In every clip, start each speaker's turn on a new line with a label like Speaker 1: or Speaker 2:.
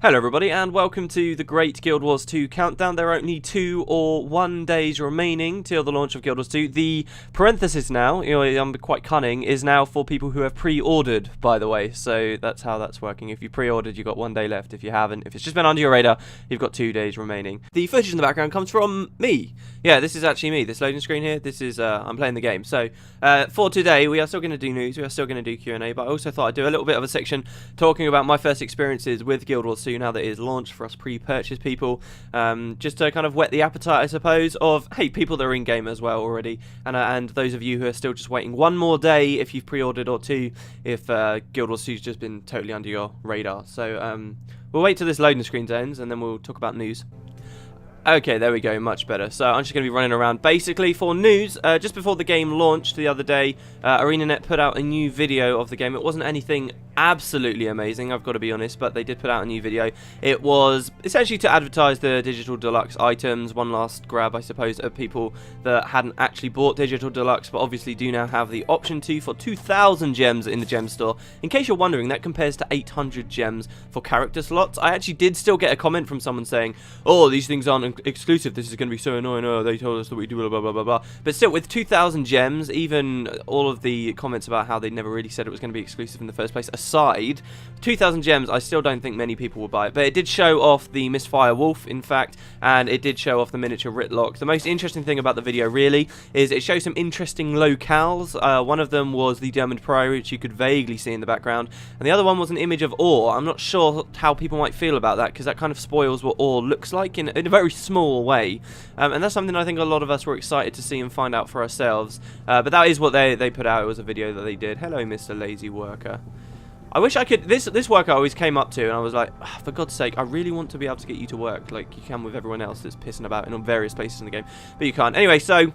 Speaker 1: Hello everybody and welcome to the Great Guild Wars 2 countdown. There are only 2 or 1 days remaining till the launch of Guild Wars 2. The parenthesis now, I'm quite cunning, is now for people who have pre-ordered, by the way. So that's how that's working. If you pre-ordered, you've got 1 day left. If you haven't, if it's just been under your radar, you've got 2 days remaining. The footage in the background comes from me. Yeah, this is actually me. This loading screen here, this is, I'm playing the game. So for today, we are still going to do news, we are still going to do Q&A, but I also thought I'd do a little bit of a section talking about my first experiences with Guild Wars 2 now that it is launched for us pre-purchase people, just to kind of whet the appetite, I suppose, of, hey, people that are in-game as well already, and those of you who are still just waiting 1 more day if you've pre-ordered, or 2 if Guild Wars 2's just been totally under your radar. So we'll wait till this loading screen ends and then we'll talk about news. Okay, there we go, much better. So I'm just going to be running around basically for news. Just before the game launched the other day, ArenaNet put out a new video of the game. It wasn't anything absolutely amazing, I've got to be honest, but they did put out a new video. It was essentially to advertise the Digital Deluxe items, one last grab, I suppose, of people that hadn't actually bought Digital Deluxe, but obviously do now have the option to for 2,000 gems in the gem store. In case you're wondering, that compares to 800 gems for character slots. I actually did still get a comment from someone saying, oh, these things aren't exclusive, this is going to be so annoying, oh, they told us that we do blah blah blah blah. But still, with 2,000 gems, even all of the comments about how they never really said it was going to be exclusive in the first place aside, 2,000 gems, I still don't think many people will buy it. But it did show off the Misfire Wolf, in fact, and it did show off the miniature Ritlock. The most interesting thing about the video, really, is it shows some interesting locales. One of them was the Diamond Priory, which you could vaguely see in the background, and the other one was an image of ore. I'm not sure how people might feel about that, because that kind of spoils what ore looks like in a very small way. And that's something I think a lot of us were excited to see and find out for ourselves. But that is what they put out. It was a video that they did. Hello, Mr. Lazy Worker. I wish I could. This worker I always came up to and I was like, oh, for God's sake, I really want to be able to get you to work like you can with everyone else that's pissing about in various places in the game, but you can't. Anyway, so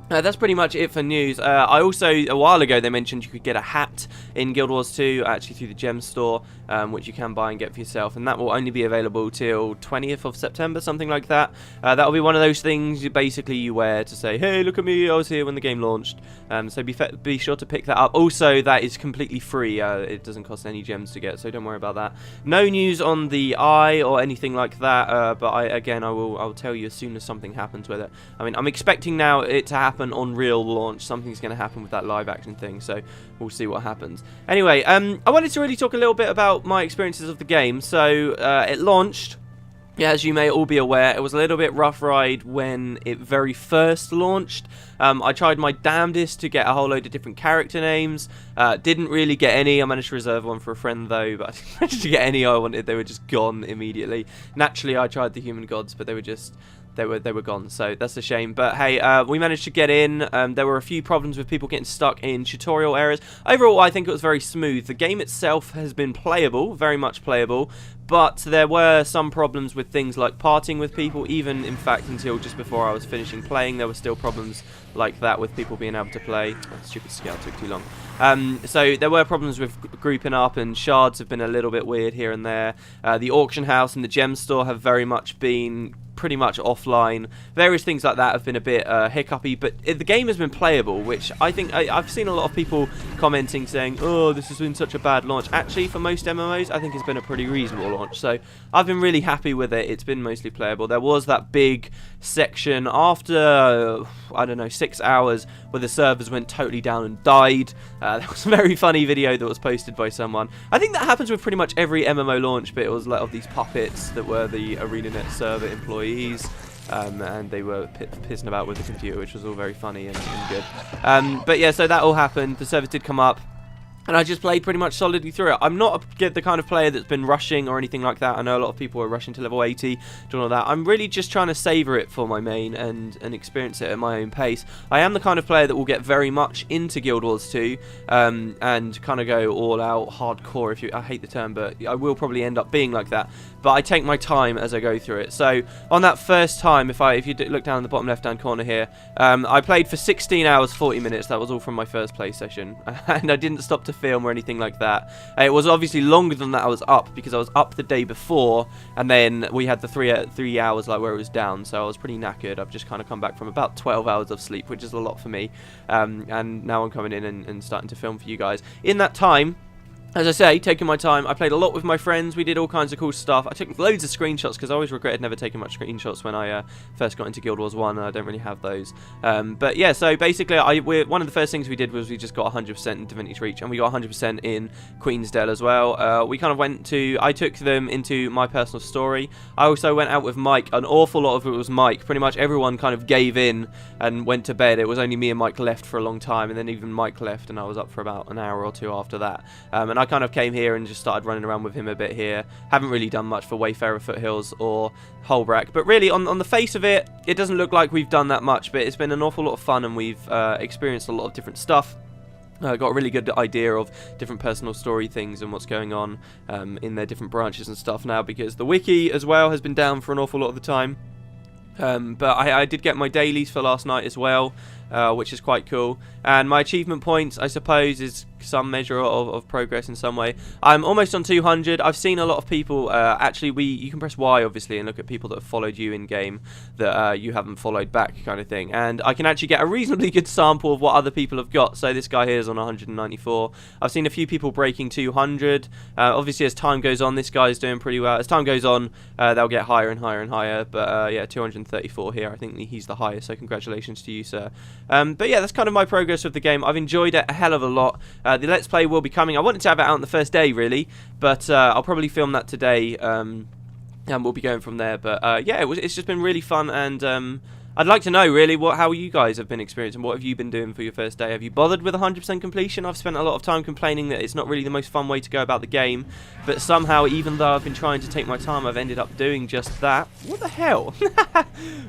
Speaker 1: that's pretty much it for news. I also, a while ago, they mentioned you could get a hat in Guild Wars 2, actually through the gem store, which you can buy and get for yourself, and that will only be available till 20th of September, something like that. That'll be one of those things you wear to say, hey, look at me, I was here when the game launched. So be sure to pick that up. Also, that is completely free. It doesn't cost any gems to get, so don't worry about that. No news on the eye or anything like that, but I'll tell you as soon as something happens with it. I mean, I'm expecting now it to happen on real launch. Something's going to happen with that live action thing, so we'll see what happens. Anyway, I wanted to really talk a little bit about my experiences of the game. So it launched, yeah, as you may all be aware, it was a little bit rough ride when it very first launched. I tried my damnedest to get a whole load of different character names. Didn't really get any. I managed to reserve one for a friend though, but I didn't manage to get any I wanted. They were just gone immediately. Naturally, I tried the human gods, but they were just... They were gone, so that's a shame. But hey, we managed to get in. There were a few problems with people getting stuck in tutorial areas. Overall, I think it was very smooth. The game itself has been playable, very much playable, but there were some problems with things like parting with people. Even, in fact, until just before I was finishing playing, there were still problems like that with people being able to play. Oh, stupid scout took too long. So there were problems with grouping up, and shards have been a little bit weird here and there. The auction house and the gem store have very much been pretty much offline. Various things like that have been a bit hiccupy, but the game has been playable, which I think I've seen a lot of people commenting saying, oh, this has been such a bad launch. Actually, for most MMOs, I think it's been a pretty reasonable launch, so I've been really happy with it. It's been mostly playable. There was that big section after, I don't know, 6 hours where the servers went totally down and died. There was a very funny video that was posted by someone. I think that happens with pretty much every MMO launch, but it was a lot of these puppets that were the ArenaNet server employees. And they were pissing about with the computer, which was all very funny and good. But yeah, so that all happened. The servers did come up, and I just played pretty much solidly through it. I'm not the kind of player that's been rushing or anything like that. I know a lot of people are rushing to level 80, doing all that. I'm really just trying to savour it for my main and experience it at my own pace. I am the kind of player that will get very much into Guild Wars 2 and kind of go all out hardcore. I hate the term, but I will probably end up being like that. But I take my time as I go through it. So on that first time, if you look down in the bottom left-hand corner here, I played for 16 hours 40 minutes. That was all from my first play session, and I didn't stop to film or anything like that. It was obviously longer than that. I was up because I was up the day before, and then we had the three hours like where it was down, so I was pretty knackered. I've just kind of come back from about 12 hours of sleep, which is a lot for me, and now I'm coming in and starting to film for you guys. In that time, As I say, taking my time. I played a lot with my friends. We did all kinds of cool stuff. I took loads of screenshots because I always regretted never taking much screenshots when I first got into Guild Wars 1. I don't really have those. But yeah, so basically, one of the first things we did was we just got 100% in Divinity's Reach, and we got 100% in Queensdale as well. We kind of I took them into my personal story. I also went out with Mike. An awful lot of it was Mike. Pretty much everyone kind of gave in and went to bed. It was only me and Mike left for a long time, and then even Mike left, and I was up for about an hour or two after that. And I kind of came here and just started running around with him a bit here. Haven't really done much for Wayfarer Foothills or Holbrack, but really on the face of it, it doesn't look like we've done that much, but it's been an awful lot of fun, and we've experienced a lot of different stuff. Got a really good idea of different personal story things and what's going on in their different branches and stuff now, because the wiki as well has been down for an awful lot of the time. But I did get my dailies for last night as well, which is quite cool. And my achievement points, I suppose, is some measure of progress in some way. I'm almost on 200. I've seen a lot of people, actually, you can press Y, obviously, and look at people that have followed you in-game that you haven't followed back, kind of thing. And I can actually get a reasonably good sample of what other people have got. So this guy here is on 194. I've seen a few people breaking 200. Obviously, as time goes on, this guy's doing pretty well. As time goes on, they'll get higher and higher and higher. But yeah, 234 here. I think he's the highest, so congratulations to you, sir. But yeah, that's kind of my progress with the game. I've enjoyed it a hell of a lot. The Let's Play will be coming. I wanted to have it out on the first day, really, but I'll probably film that today, and we'll be going from there. But yeah, it's just been really fun, and I'd like to know, really, how you guys have been experiencing. What have you been doing for your first day? Have you bothered with 100% completion? I've spent a lot of time complaining that it's not really the most fun way to go about the game, but somehow, even though I've been trying to take my time, I've ended up doing just that. What the hell?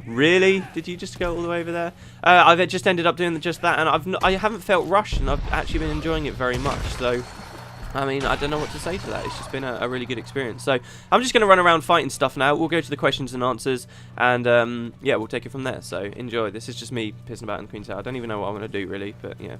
Speaker 1: Really? Did you just go all the way over there? I've just ended up doing just that, and I haven't felt rushed, and I've actually been enjoying it very much, so I mean, I don't know what to say to that. It's just been a really good experience. So I'm just going to run around fighting stuff now. We'll go to the questions and answers, and yeah, we'll take it from there. So enjoy. This is just me pissing about in the Queen's Tower. I don't even know what I'm going to do, really, but yeah.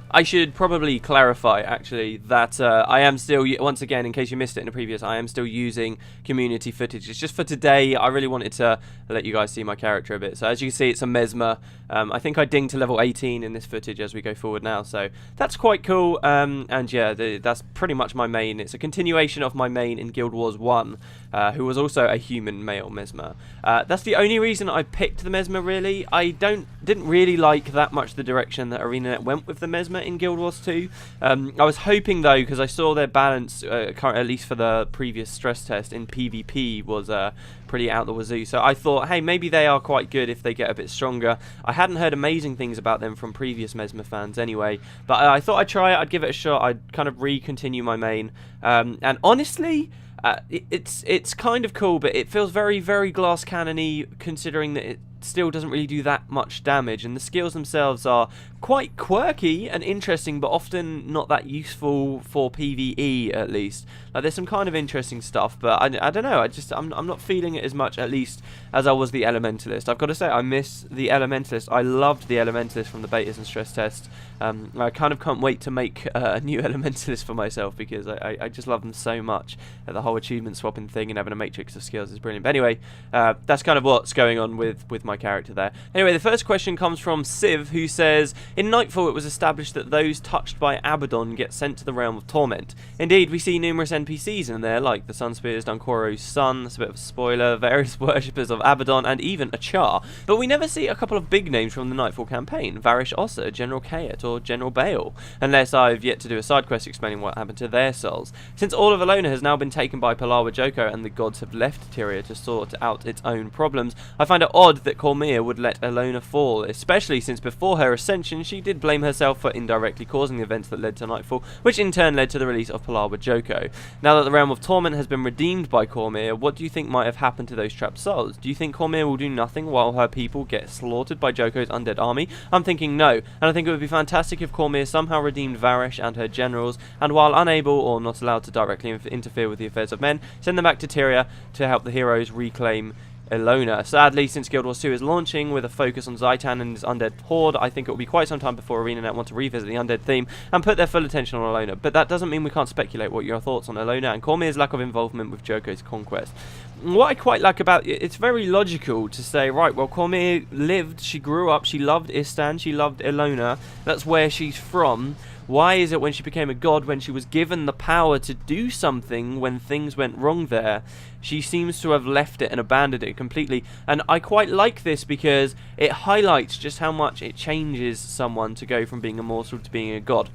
Speaker 1: I should probably clarify, actually, that I am still, once again, in case you missed it in the previous, I am still using community footage. It's just for today. I really wanted to let you guys see my character a bit. So as you can see, it's a Mesmer. I think I dinged to level 18 in this footage as we go forward now. So that's quite cool. And yeah, that's pretty much my main. It's a continuation of my main in Guild Wars 1, who was also a human male Mesmer. That's the only reason I picked the Mesmer, really. I didn't really like that much the direction that ArenaNet went with the Mesmer in Guild Wars 2. I was hoping, though, because I saw their balance, at least for the previous stress test in PvP, was pretty out the wazoo. So I thought, hey, maybe they are quite good if they get a bit stronger. I hadn't heard amazing things about them from previous Mesmer fans anyway, but I thought I'd try it, I'd give it a shot, I'd kind of re-continue my main. And honestly, it's kind of cool, but it feels very, very glass cannon-y, considering that it still doesn't really do that much damage, and the skills themselves are quite quirky and interesting, but often not that useful for PvE, at least. Like, there's some kind of interesting stuff, but I don't know, I'm not feeling it as much, at least, as I was the Elementalist. I've got to say, I miss the Elementalist. I loved the Elementalist from the betas and stress tests. I kind of can't wait to make a new Elementalist for myself, because I just love them so much. The whole achievement swapping thing and having a matrix of skills is brilliant. But anyway, that's kind of what's going on with my character there. Anyway, the first question comes from Civ, who says, in Nightfall it was established that those touched by Abaddon get sent to the realm of torment. Indeed, we see numerous NPCs in there, like the Sunspears, Dunkoro's son, that's a bit of a spoiler, various worshippers of Abaddon, and even a Char. But we never see a couple of big names from the Nightfall campaign, Varish Ossa, General Kayet, or General Bale, unless I've yet to do a side quest explaining what happened to their souls. Since all of Alona has now been taken by Palawa Joko and the gods have left Tyria to sort out its own problems, I find it odd that Cormia would let Alona fall, especially since before her ascension she did blame herself for indirectly causing the events that led to Nightfall, which in turn led to the release of Palawa Joko. Now that the realm of torment has been redeemed by Cormia, what do you think might have happened to those trapped souls? Do you think Cormia will do nothing while her people get slaughtered by Joko's undead army? I'm thinking no, and I think it would be fantastic if Cormia somehow redeemed Varish and her generals, and while unable or not allowed to directly interfere with the affairs of men, send them back to Tyria to help the heroes reclaim Alona. Sadly, since Guild Wars 2 is launching with a focus on Zaitan and his undead horde, I think it will be quite some time before ArenaNet want to revisit the undead theme and put their full attention on Alona. But that doesn't mean we can't speculate what your thoughts on Alona and Cormia's lack of involvement with Joko's conquest. what I quite like about it, it's very logical to say, right, well, Cormier lived, she grew up, she loved Istan, she loved Ilona, that's where she's from. Why is it when she became a god, when she was given the power to do something when things went wrong there, she seems to have left it and abandoned it completely? And I quite like this because it highlights just how much it changes someone to go from being a mortal to being a god.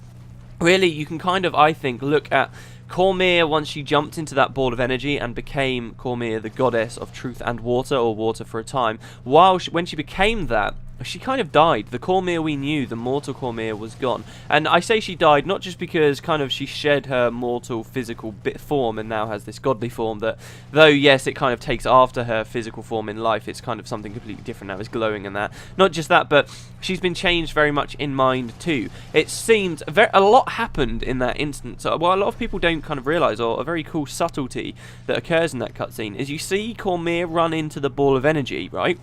Speaker 1: Really, you can kind of, I think, look at Cormier once she jumped into that ball of energy and became Cormier, the goddess of truth and water, or water for a time. When she became that, she kind of died. The Cormier we knew, the mortal Cormier, was gone. And I say she died not just because kind of she shed her mortal physical form and now has this godly form that, though yes, it kind of takes after her physical form in life, it's kind of something completely different now, it's glowing and that. Not just that, but she's been changed very much in mind too. It seems a lot happened in that instance. What a lot of people don't kind of realise, or a very cool subtlety that occurs in that cutscene, is you see Cormier run into the ball of energy, right?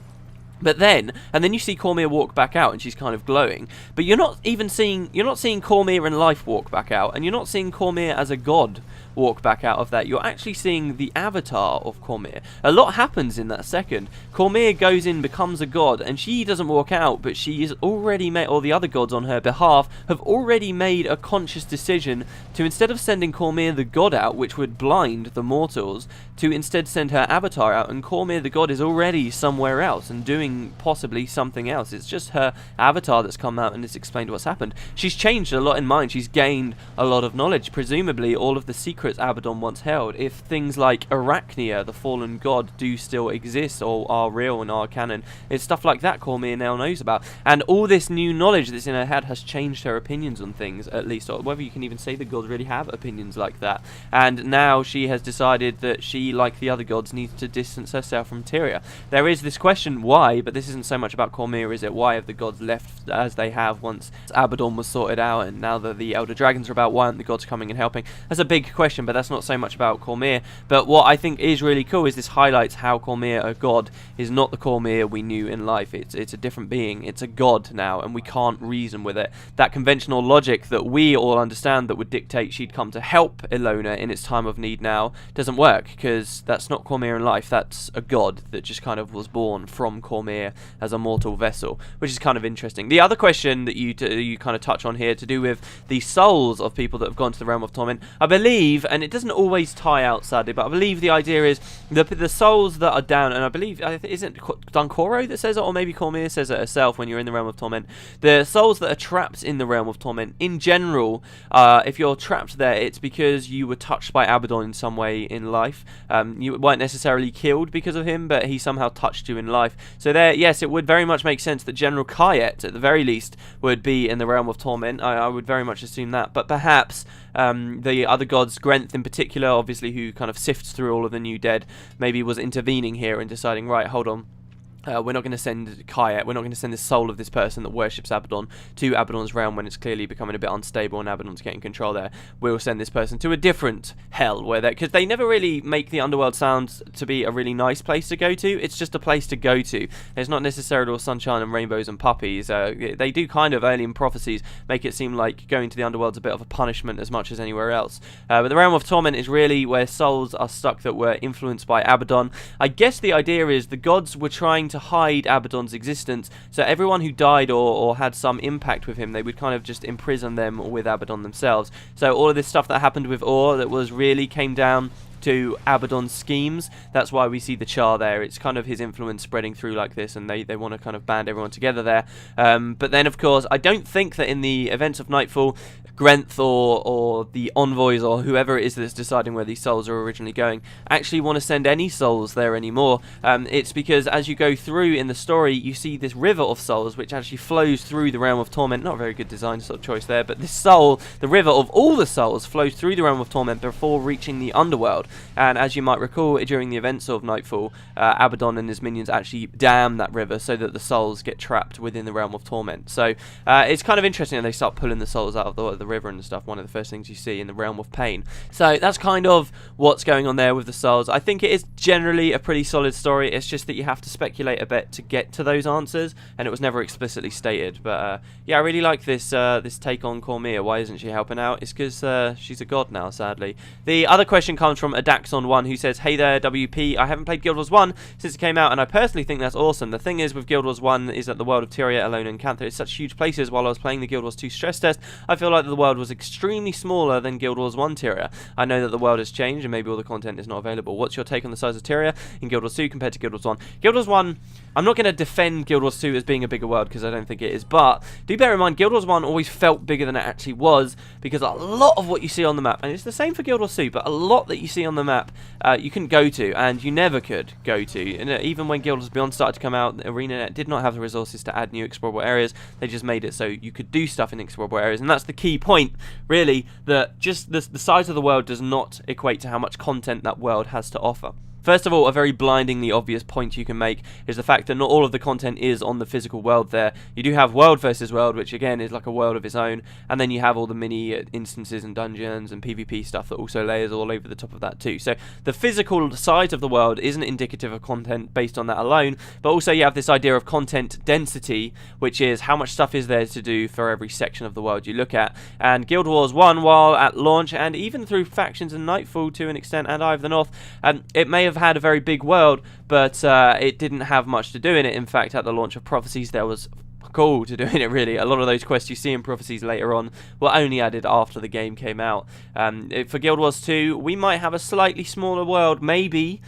Speaker 1: But then you see Cormier walk back out and she's kind of glowing. But you're not seeing Cormier in life walk back out, and you're not seeing Cormier as a god walk back out of that. You're actually seeing the avatar of Cormier. A lot happens in that second. Cormier goes in, becomes a god, and she doesn't walk out, but she is already made, or the other gods on her behalf have already made a conscious decision to, instead of sending Cormier the god out, which would blind the mortals, to instead send her avatar out, and Cormier the god is already somewhere else and doing possibly something else. It's just her avatar that's come out and has explained what's happened. She's changed a lot in mind. She's gained a lot of knowledge, presumably all of the secrets Abaddon once held. If things like Arachnia, the fallen god, do still exist or are real and are canon, it's stuff like that Cormier now knows about. And all this new knowledge that's in her head has changed her opinions on things, at least, or whether you can even say the gods really have opinions like that. And now she has decided that she, like the other gods, needs to distance herself from Tyria. There is this question, why? But this isn't so much about Cormier, is it? Why have the gods left as they have once Abaddon was sorted out, and now that the Elder Dragons are about, why aren't the gods coming and helping? That's a big question, but that's not so much about Cormier. But what I think is really cool is this highlights how Cormier, a god, is not the Cormier we knew in life. It's a different being. It's a god now, and we can't reason with it. That conventional logic that we all understand that would dictate she'd come to help Ilona in its time of need now doesn't work, because that's not Cormier in life. That's a god that just kind of was born from Cormier as a mortal vessel, which is kind of interesting. The other question that you kind of touch on here, to do with the souls of people that have gone to the realm of torment, I believe, and it doesn't always tie out sadly, but I believe the idea is the souls that are down, and I believe, isn't Dunkoro that says it, or maybe Cormier says it herself when you're in the realm of torment, the souls that are trapped in the realm of torment, in general, if you're trapped there, it's because you were touched by Abaddon in some way in life. You weren't necessarily killed because of him, but he somehow touched you in life. So there, yes, it would very much make sense that General Kayet, at the very least, would be in the realm of torment. I would very much assume that, but perhaps the other gods, Grenth in particular, obviously, who kind of sifts through all of the new dead, maybe was intervening here and deciding, right, hold on, we're not going to send Kayet, we're not going to send the soul of this person that worships Abaddon to Abaddon's realm when it's clearly becoming a bit unstable and Abaddon's getting control there. We'll send this person to a different hell, where because they never really make the underworld sound to be a really nice place to go to. It's just a place to go to. It's not necessarily all sunshine and rainbows and puppies. They do kind of, early in prophecies, make it seem like going to the underworld's a bit of a punishment as much as anywhere else. But the realm of torment is really where souls are stuck that were influenced by Abaddon. I guess the idea is the gods were trying to hide Abaddon's existence, so everyone who died or had some impact with him, they would kind of just imprison them with Abaddon themselves. So all of this stuff that happened with Or, that was really came down to Abaddon's schemes. That's why we see the Char there. It's kind of his influence spreading through like this, and they want to kind of band everyone together there. But then, of course, I don't think that in the events of Nightfall, Grenth or the envoys or whoever it is that's deciding where these souls are originally going actually want to send any souls there anymore. It's because as you go through in the story, you see this river of souls which actually flows through the realm of torment. Not a very good design sort of choice there, but this soul, the river of all the souls, flows through the realm of torment before reaching the underworld. And as you might recall, during the events of Nightfall, Abaddon and his minions actually dam that river so that the souls get trapped within the realm of torment. So it's kind of interesting that they start pulling the souls out of the river and stuff, one of the first things you see in the Realm of Pain. So that's kind of what's going on there with the souls. I think it is generally a pretty solid story. It's just that you have to speculate a bit to get to those answers, and it was never explicitly stated. But yeah, I really like this this take on Cormia. Why isn't she helping out? It's because she's a god now, sadly. The other question comes from Adaxon1, who says, "Hey there, WP. I haven't played Guild Wars 1 since it came out, and I personally think that's awesome. The thing is with Guild Wars 1 is that the world of Tyria, Alone, and Cantha is such huge places. While I was playing the Guild Wars 2 stress test, I feel like the world was extremely smaller than Guild Wars 1 Tyria. I know that the world has changed, and maybe all the content is not available. What's your take on the size of Tyria in Guild Wars 2 compared to Guild Wars 1? Guild Wars 1, I'm not going to defend Guild Wars 2 as being a bigger world, because I don't think it is, but do bear in mind, Guild Wars 1 always felt bigger than it actually was, because a lot of what you see on the map, and it's the same for Guild Wars 2, but a lot that you see on the map, you couldn't go to, and you never could go to. And even when Guild Wars Beyond started to come out, ArenaNet did not have the resources to add new explorable areas. They just made it so you could do stuff in explorable areas, and that's the key point, really, that just the size of the world does not equate to how much content that world has to offer. First of all, a very blindingly obvious point you can make is the fact that not all of the content is on the physical world there. You do have world versus world, which again is like a world of its own, and then you have all the mini instances and dungeons and PvP stuff that also layers all over the top of that too. So the physical size of the world isn't indicative of content based on that alone, but also you have this idea of content density, which is how much stuff is there to do for every section of the world you look at. And Guild Wars 1, while at launch, and even through Factions and Nightfall to an extent, and Eye of the North, it may have had a very big world, but it didn't have much to do in it. In fact, at the launch of Prophecies, there was cool to doing it, really. A lot of those quests you see in Prophecies later on were only added after the game came out. For Guild Wars 2, we might have a slightly smaller world, maybe,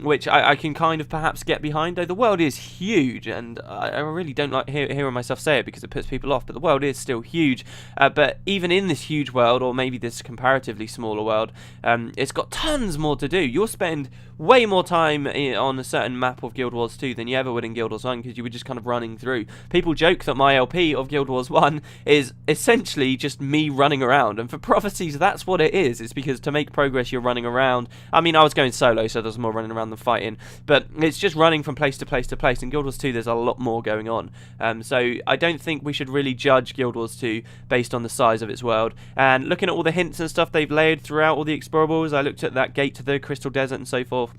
Speaker 1: which I can kind of perhaps get behind, though the world is huge, and I really don't like hearing myself say it because it puts people off, but the world is still huge. But even in this huge world, or maybe this comparatively smaller world, it's got tons more to do. You'll spend way more time on a certain map of Guild Wars 2 than you ever would in Guild Wars 1, because you were just kind of running through. People joke that my LP of Guild Wars 1 is essentially just me running around, and for Prophecies that's what it is. It's because to make progress you're running around. I mean, I was going solo, so there's more running around than fighting, but it's just running from place to place to place. In Guild Wars 2 there's a lot more going on, so I don't think we should really judge Guild Wars 2 based on the size of its world. And looking at all the hints and stuff they've layered throughout all the explorables, I looked at that gate to the Crystal Desert and so forth.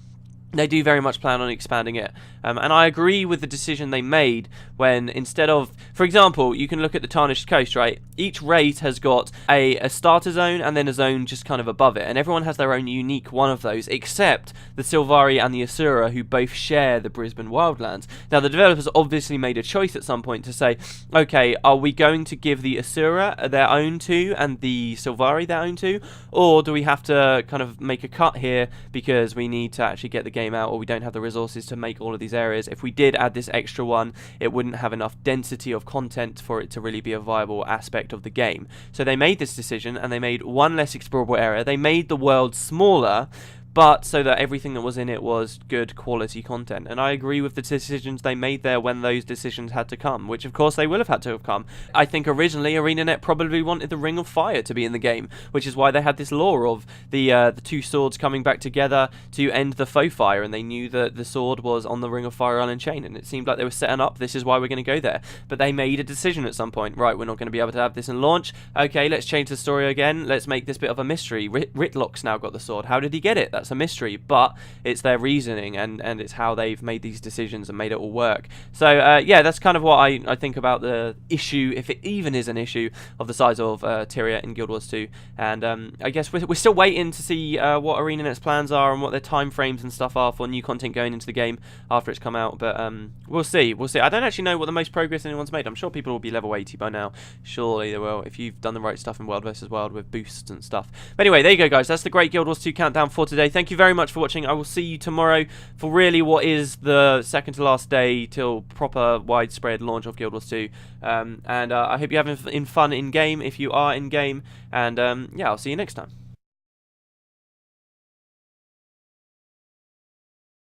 Speaker 1: They do very much plan on expanding it, and I agree with the decision they made when, instead of, for example, you can look at the Tarnished Coast, right? Each raid has got a starter zone and then a zone just kind of above it, and everyone has their own unique one of those, except the Sylvari and the Asura, who both share the Brisbane Wildlands. Now, the developers obviously made a choice at some point to say, okay, are we going to give the Asura their own too, and the Sylvari their own too, or do we have to kind of make a cut here because we need to actually get the game out, or we don't have the resources to make all of these areas? If we did add this extra one, it wouldn't have enough density of content for it to really be a viable aspect of the game. So they made this decision, and they made one less explorable area. They made the world smaller, but so that everything that was in it was good quality content. And I agree with the decisions they made there when those decisions had to come, which of course they will have had to have come. I think originally ArenaNet probably wanted the Ring of Fire to be in the game, which is why they had this lore of the two swords coming back together to end the foe fire, and they knew that the sword was on the Ring of Fire Island chain, and it seemed like they were setting up, this is why we're going to go there. But they made a decision at some point, right, we're not going to be able to have this in launch, okay, let's change the story again, let's make this bit of a mystery. Ritlock's now got the sword, how did he get it? That's a mystery, but it's their reasoning, and it's how they've made these decisions and made it all work. So yeah, that's kind of what I think about the issue, if it even is an issue, of the size of Tyria in Guild Wars 2. And I guess we're still waiting to see what ArenaNet's plans are and what their time frames and stuff are for new content going into the game after it's come out, but we'll see. I don't actually know what the most progress anyone's made. I'm sure people will be level 80 by now, surely they will, if you've done the right stuff in World vs World with boosts and stuff. But anyway, there you go, guys, that's the Great Guild Wars 2 countdown for today. Thank you very much for watching. I will see you tomorrow for really what is the second to last day till proper widespread launch of Guild Wars 2. And I hope you're having fun in game if you are in game. And yeah, I'll see you next time.